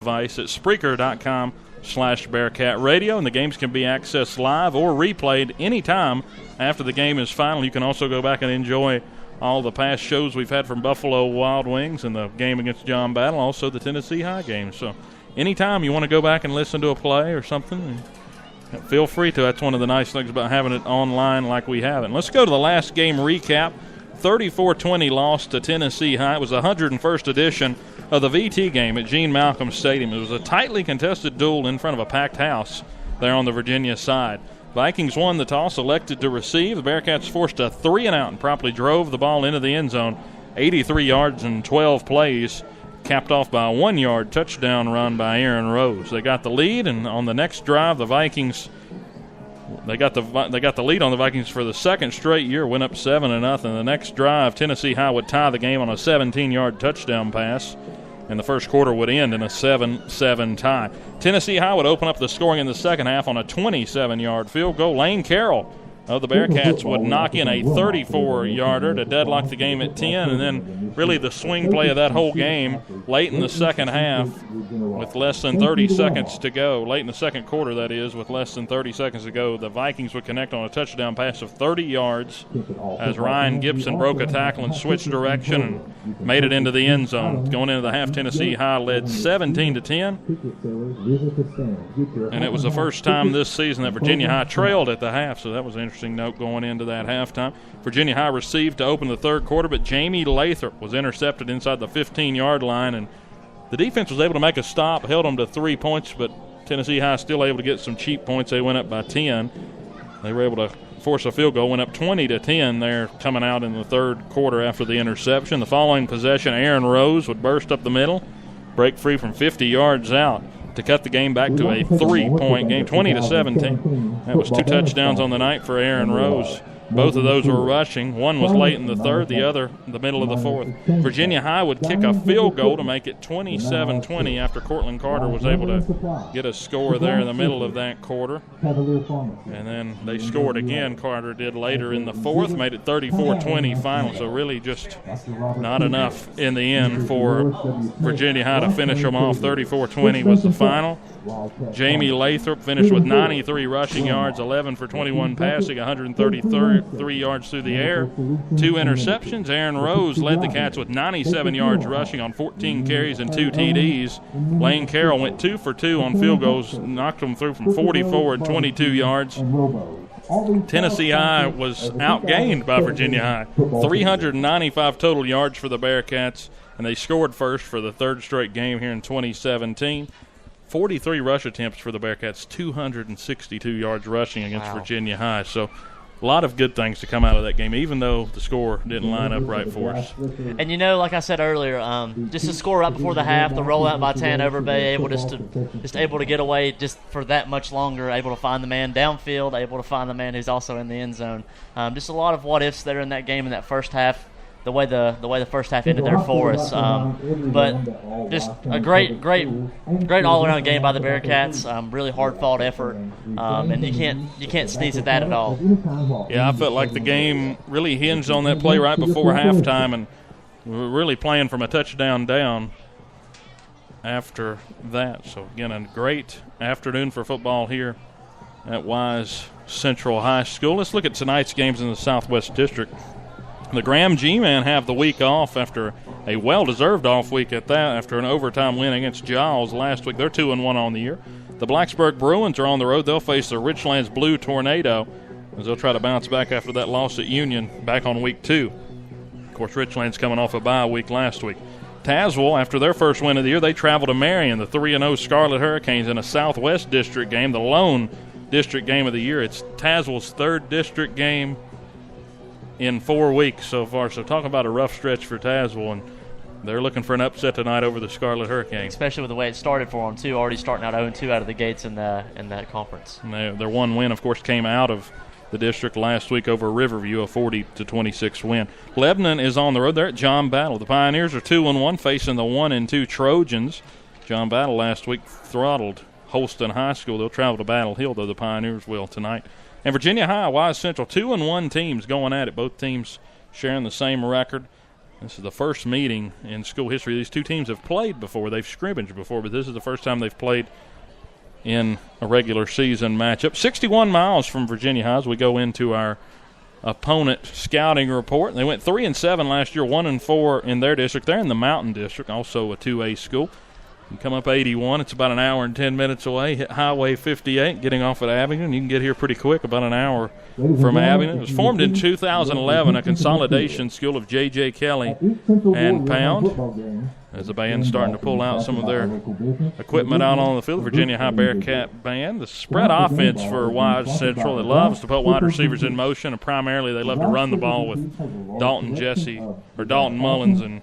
device at Spreaker.com/Bearcat Radio, and the games can be accessed live or replayed anytime after the game is final. You can also go back and enjoy all the past shows we've had from Buffalo Wild Wings and the game against John Battle, also the Tennessee High game. So anytime you want to go back and listen to a play or something, feel free to. That's one of the nice things about having it online like we have it. And let's go to the last game recap. 34-20 loss to Tennessee High. It was the 101st edition of the VT game at Gene Malcolm Stadium. It was a tightly contested duel in front of a packed house there on the Virginia side. Vikings won the toss, elected to receive. The Bearcats forced a 3-and-out and promptly drove the ball into the end zone. 83 yards and 12 plays, capped off by a 1-yard touchdown run by Aaron Rose. They got the lead, and on the next drive, the Vikings they got the lead on the Vikings for the second straight year, went up 7-0. The next drive, Tennessee High would tie the game on a 17-yard touchdown pass, and the first quarter would end in a 7-7 tie. Tennessee High would open up the scoring in the second half on a 27-yard field goal. Lane Carroll of the Bearcats would knock in a 34-yarder to deadlock the game at 10, and then really the swing play of that whole game late in the second half with less than 30 seconds to go, late in the second quarter that is, with less than 30 seconds to go, the Vikings would connect on a touchdown pass of 30 yards as Ryan Gibson broke a tackle and switched direction and made it into the end zone. Going into the half, Tennessee High led 17-10, and it was the first time this season that Virginia High trailed at the half, so that was an interesting note going into that halftime. Virginia High received to open the third quarter, but Jamie Lathrop was intercepted inside the 15-yard line, and the defense was able to make a stop, held them to 3 points, but Tennessee High still able to get some cheap points. They went up by 10. They were able to force a field goal, went up 20-10 there coming out in the third quarter after the interception. The following possession, Aaron Rose would burst up the middle, break free from 50 yards out to cut the game back to a 3-point game, 20-17. That was 2 touchdowns on the night for Aaron Rose. Both of those were rushing. One was late in the third, the other in the middle of the fourth. Virginia High would kick a field goal to make it 27-20 after Cortland Carter was able to get a score there in the middle of that quarter. And then they scored again, Carter did later in the fourth, made it 34-20 final. So really just not enough in the end for Virginia High to finish them off. 34-20 was the final. Jamie Lathrop finished with 93 rushing yards, 11 for 21 passing, 133 yards through the air, 2 interceptions. Aaron Rose led the Cats with 97 yards rushing on 14 carries and 2 TDs. Lane Carroll went 2 for 2 on field goals, knocked them through from 44 and 22 yards. Tennessee High was outgained by Virginia High. 395 total yards for the Bearcats, and they scored first for the third straight game here in 2017. 43 rush attempts for the Bearcats, 262 yards rushing against Virginia High. So a lot of good things to come out of that game, even though the score didn't line up right for us. And, you know, like I said earlier, just to score right before the half, the rollout by Tanover Bay, just able to get away just for that much longer, able to find the man downfield, able to find the man who's also in the end zone. Just a lot of what-ifs there in that game in that first half. The way the first half ended there for us, but just a great all-around game by the Bearcats. Really hard-fought effort, and you can't sneeze at that at all. Yeah, I felt like the game really hinged on that play right before halftime, and we were really playing from a touchdown down after that. So again, a great afternoon for football here at Wise Central High School. Let's look at tonight's games in the Southwest District. The Graham G-Men have the week off after a well-deserved off week at that, after an overtime win against Giles last week. They're 2-1 on the year. The Blacksburg Bruins are on the road. They'll face the Richlands Blue Tornado as they'll try to bounce back after that loss at Union back on week 2. Of course, Richlands coming off a bye week last week. Tazewell, after their first win of the year, they travel to Marion, the 3-0 Scarlet Hurricanes, in a Southwest District game, the lone district game of the year. It's Tazewell's third district game in 4 weeks so far. So talk about a rough stretch for Tazewell, and they're looking for an upset tonight over the Scarlet Hurricanes. Especially with the way it started for them, too, already starting out 0-2 out of the gates in that conference. And their one win, of course, came out of the district last week over Riverview, a 40-26 win. Lebanon is on the road. They're at John Battle. The Pioneers are 2-1, facing the 1-2 Trojans. John Battle last week throttled Holston High School. They'll travel to Battle Hill, though the Pioneers will tonight. And Virginia High, Wise Central, 2-1 teams going at it. Both teams sharing the same record. This is the first meeting in school history. These two teams have played before. They've scrimmaged before, but this is the first time they've played in a regular season matchup. 61 miles from Virginia High as we go into our opponent scouting report. They went 3-7 last year, 1-4 in their district. They're in the Mountain District, also a 2A school. You come up 81. It's about an hour and 10 minutes away. Hit Highway 58, getting off at Abingdon. You can get here pretty quick, about an hour from Abingdon. It was formed in 2011, a consolidation school of J.J. Kelly and Pound. As the band's starting to pull out some of their equipment out on the field, Virginia High Bearcat band. The spread offense for Wise Central. It loves to put wide receivers in motion, and primarily they love to run the ball with Dalton Mullins and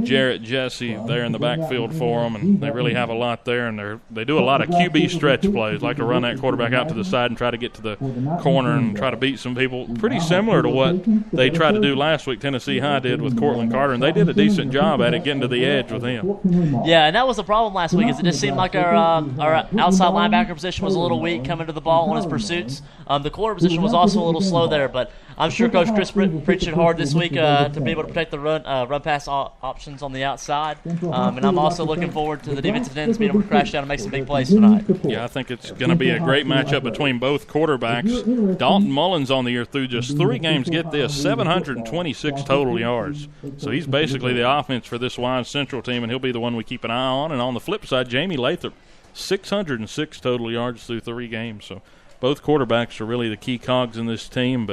Jarrett Jesse there in the backfield for them, and they really have a lot there, and they do a lot of QB stretch plays, like to run that quarterback out to the side and try to get to the corner and try to beat some people. Pretty similar to what they tried to do last week, Tennessee High did with Cortland Carter, and they did a decent job at it, getting to the edge with him. Yeah, and that was the problem last week, is it just seemed like our outside linebacker position was a little weak coming to the ball on his pursuits. The corner position was also a little slow there, but I'm sure Coach Chris preached it hard this week to be able to protect the run-pass options on the outside. And I'm also looking forward to the defensive ends being able to crash down and make some big plays tonight. Yeah, I think it's going to be a great matchup between both quarterbacks. Dalton Mullins on the year through just 3 games, get this, 726 total yards. So he's basically the offense for this Wise Central team, and he'll be the one we keep an eye on. And on the flip side, Jamie Lathrop, 606 total yards through 3 games. So both quarterbacks are really the key cogs in this team,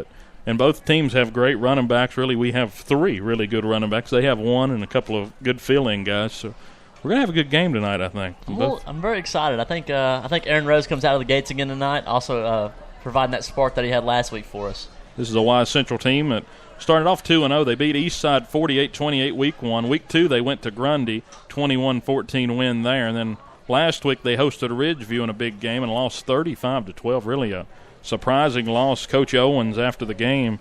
and both teams have great running backs. Really, we have 3 really good running backs. They have 1 and a couple of good fill-in guys. So we're going to have a good game tonight, I think. Well, I'm very excited. I think Aaron Rose comes out of the gates again tonight, also providing that spark that he had last week for us. This is a Wise Central team that started off 2-0. They beat Eastside 48-28 week 1. Week 2, they went to Grundy, 21-14 win there. And then last week they hosted Ridgeview in a big game and lost 35-12. Really a surprising loss. Coach Owens, after the game,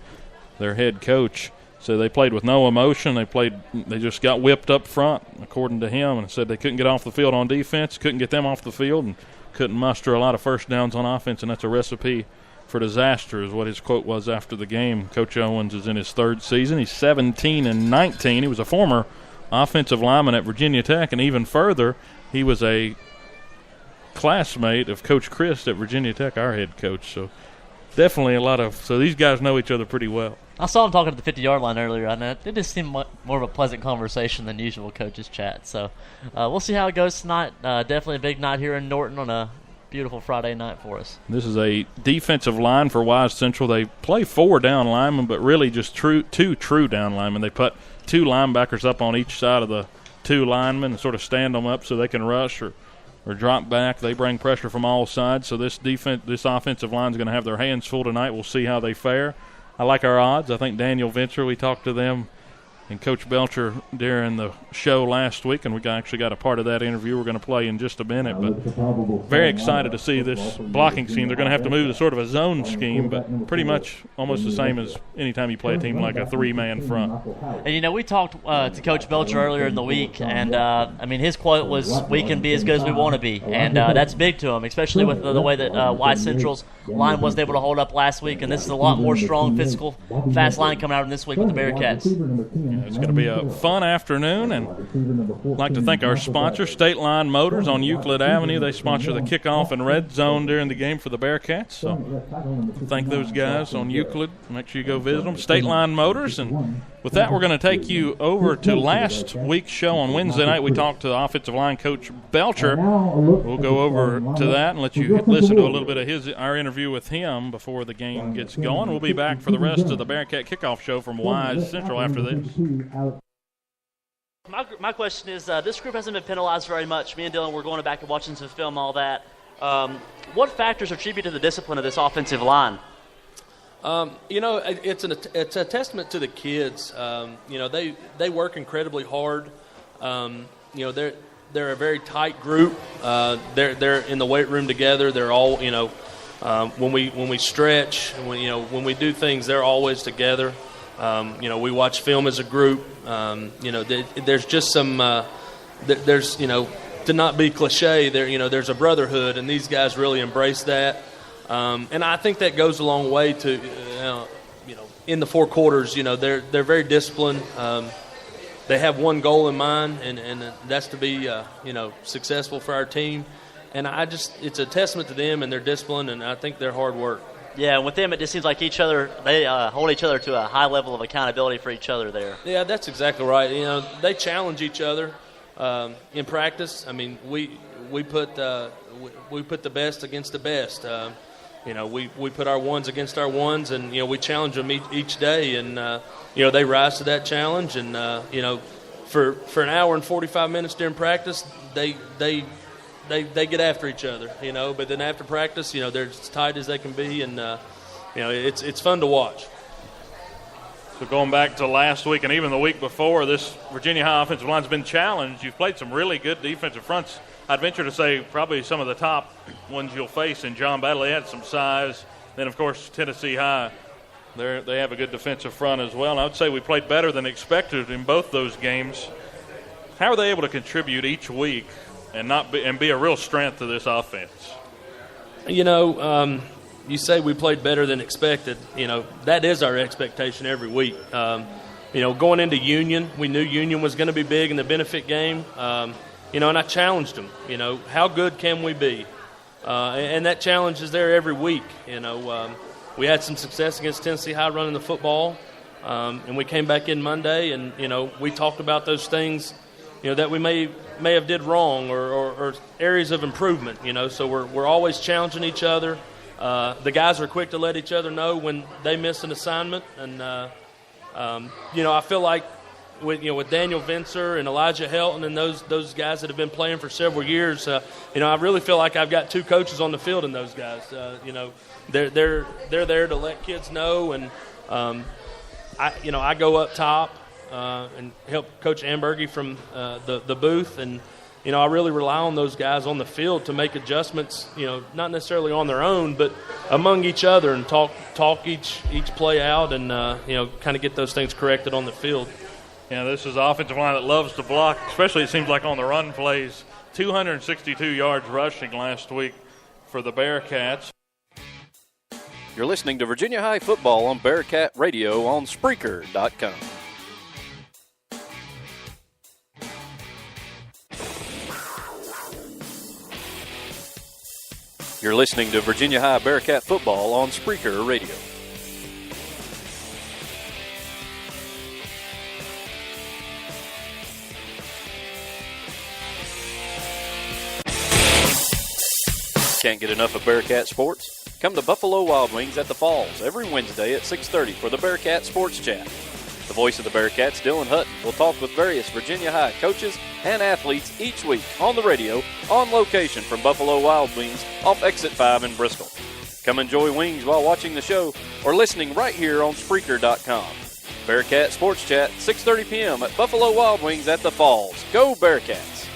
their head coach, said they played with no emotion. They just got whipped up front, according to him, and said they couldn't get off the field on defense, couldn't get them off the field, and couldn't muster a lot of first downs on offense, and that's a recipe for disaster, is what his quote was after the game. Coach Owens is in his 3rd season. He's 17-19. He was a former offensive lineman at Virginia Tech, and even further, he was a classmate of Coach Chris at Virginia Tech, our head coach. So definitely so these guys know each other pretty well. I saw him talking at the 50-yard line earlier, and it just seemed more of a pleasant conversation than usual coaches chat. So we'll see how it goes tonight. Definitely a big night here in Norton on a beautiful Friday night for us. This is a defensive line for Wise Central. They play 4 down linemen, but really just 2 true down linemen. They put 2 linebackers up on each side of the 2 linemen and sort of stand them up so they can rush or drop back. They bring pressure from all sides. So this offensive line is going to have their hands full tonight. We'll see how they fare. I like our odds. I think Daniel Venture, we talked to them and Coach Belcher during the show last week, and we actually got a part of that interview we're going to play in just a minute. But very excited to see this blocking scheme. They're going to have to move to sort of a zone scheme, but pretty much almost the same as anytime you play a team like a 3-man front. And, we talked to Coach Belcher earlier in the week, and, his quote was, "We can be as good as we want to be." And that's big to him, especially with the way that Wise Central's line wasn't able to hold up last week. And this is a lot more strong, physical, fast line coming out in this week with the Bearcats. It's going to be a fun afternoon, and I'd like to thank our sponsor, State Line Motors on Euclid Avenue. They sponsor the kickoff and red zone during the game for the Bearcats. So thank those guys on Euclid. Make sure you go visit them. State Line Motors. And with that, we're going to take you over to last week's show on Wednesday night. We talked to the offensive line coach Belcher. We'll go over to that and let you listen to a little bit of our interview with him before the game gets going. We'll be back for the rest of the Bearcat kickoff show from Wise Central after this. My question is, this group hasn't been penalized very much. Me and Dylan were going back and watching some film, all that. What factors attribute to the discipline of this offensive line? It's a testament to the kids. They work incredibly hard. They're a very tight group. They're in the weight room together. They're all when we stretch, when we do things, they're always together. We watch film as a group. There's just some there's to not be cliche, there's a brotherhood, and these guys really embrace that. And I think that goes a long way to, in the 4 quarters, they're very disciplined. they have one goal in mind, and that's to be successful for our team. And it's a testament to them and their discipline, and I think their hard work. Yeah, with them, it just seems like they hold each other to a high level of accountability for each other there. Yeah, that's exactly right. They challenge each other in practice. I mean, we put the best against the best. We put our ones against our ones, and we challenge them each day, and they rise to that challenge. And for an hour and 45 minutes during practice, they get after each other. But then after practice, they're as tight as they can be, and it's fun to watch. So going back to last week and even the week before, this Virginia High offensive line's been challenged. You've played some really good defensive fronts. I'd venture to say probably some of the top ones you'll face in John Battle. They had some size. Then, of course, Tennessee High, they have a good defensive front as well. And I would say we played better than expected in both those games. How are they able to contribute each week and be a real strength to this offense? You say we played better than expected. That is our expectation every week. Going into Union, we knew Union was going to be big in the benefit game. And I challenged them. How good can we be? And that challenge is there every week. We had some success against Tennessee High running the football, and we came back in Monday, and we talked about those things, that we may have did wrong or areas of improvement. So we're always challenging each other. The guys are quick to let each other know when they miss an assignment, and I feel like with Daniel Vencer and Elijah Helton and those guys that have been playing for several years, I really feel like I've got two coaches on the field in those guys. They're there to let kids know, and I go up top and help Coach Ambergy from the booth, and I really rely on those guys on the field to make adjustments. Not necessarily on their own, but among each other, and talk each play out, and kind of get those things corrected on the field. Yeah, this is an offensive line that loves to block, especially it seems like on the run plays. 262 yards rushing last week for the Bearcats. You're listening to Virginia High Football on Bearcat Radio on Spreaker.com. You're listening to Virginia High Bearcat Football on Spreaker Radio. Can't get enough of Bearcat sports? Come to Buffalo Wild Wings at the Falls every Wednesday at 6:30 for the Bearcat Sports Chat. The voice of the Bearcats, Dylan Hutton, will talk with various Virginia High coaches and athletes each week on the radio, on location from Buffalo Wild Wings off Exit 5 in Bristol. Come enjoy wings while watching the show or listening right here on Spreaker.com. Bearcat Sports Chat, 6:30 p.m. at Buffalo Wild Wings at the Falls. Go Bearcats!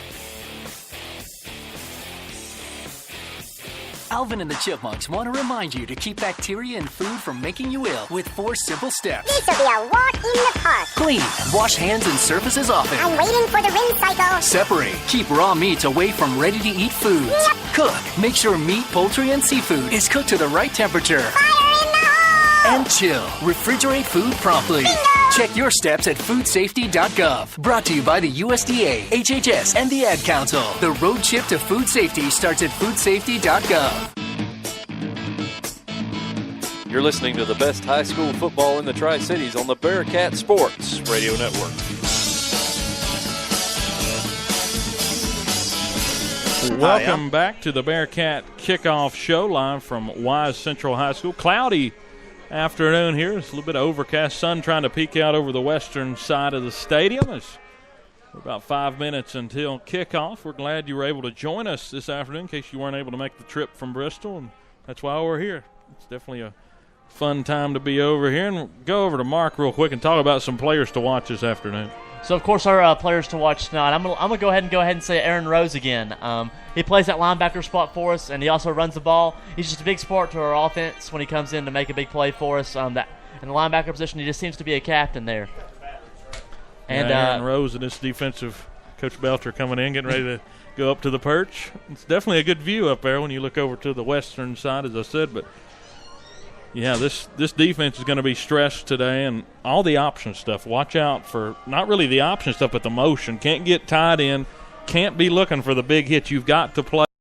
Alvin and the Chipmunks want to remind you to keep bacteria in food from making you ill with 4 simple steps. This will be a walk in the park. Clean. Wash hands and surfaces often. I'm waiting for the rinse cycle. Separate. Keep raw meats away from ready-to-eat foods. Yep. Cook. Make sure meat, poultry, and seafood is cooked to the right temperature. Fire in the hole! And chill. Refrigerate food promptly. Bingo! Check your steps at foodsafety.gov. Brought to you by the USDA, HHS, and the Ad Council. The road trip to food safety starts at foodsafety.gov. You're listening to the best high school football in the Tri-Cities on the Bearcat Sports Radio Network. Welcome back to the Bearcat Kickoff Show, live from Wise Central High School. Cloudy afternoon here. It's a little bit of overcast. Sun trying to peek out over the western side of the stadium. We're about 5 minutes until kickoff. We're glad you were able to join us this afternoon in case you weren't able to make the trip from Bristol, and that's why we're here. It's definitely a fun time to be over here. And we'll go over to Mark real quick and talk about some players to watch this afternoon. So, of course, our players to watch tonight, I'm gonna go ahead and say Aaron Rose again. He plays that linebacker spot for us, and he also runs the ball. He's just a big support to our offense when he comes in to make a big play for us. In the linebacker position, he just seems to be a captain there. And Aaron Rose and this defensive Coach Belcher coming in, getting ready to go up to the perch. It's definitely a good view up there when you look over to the western side, as I said. But Yeah, this defense is going to be stressed today, and all the option stuff. Watch out for not really the option stuff, but the motion. Can't get tied in. Can't be looking for the big hit. You've got to play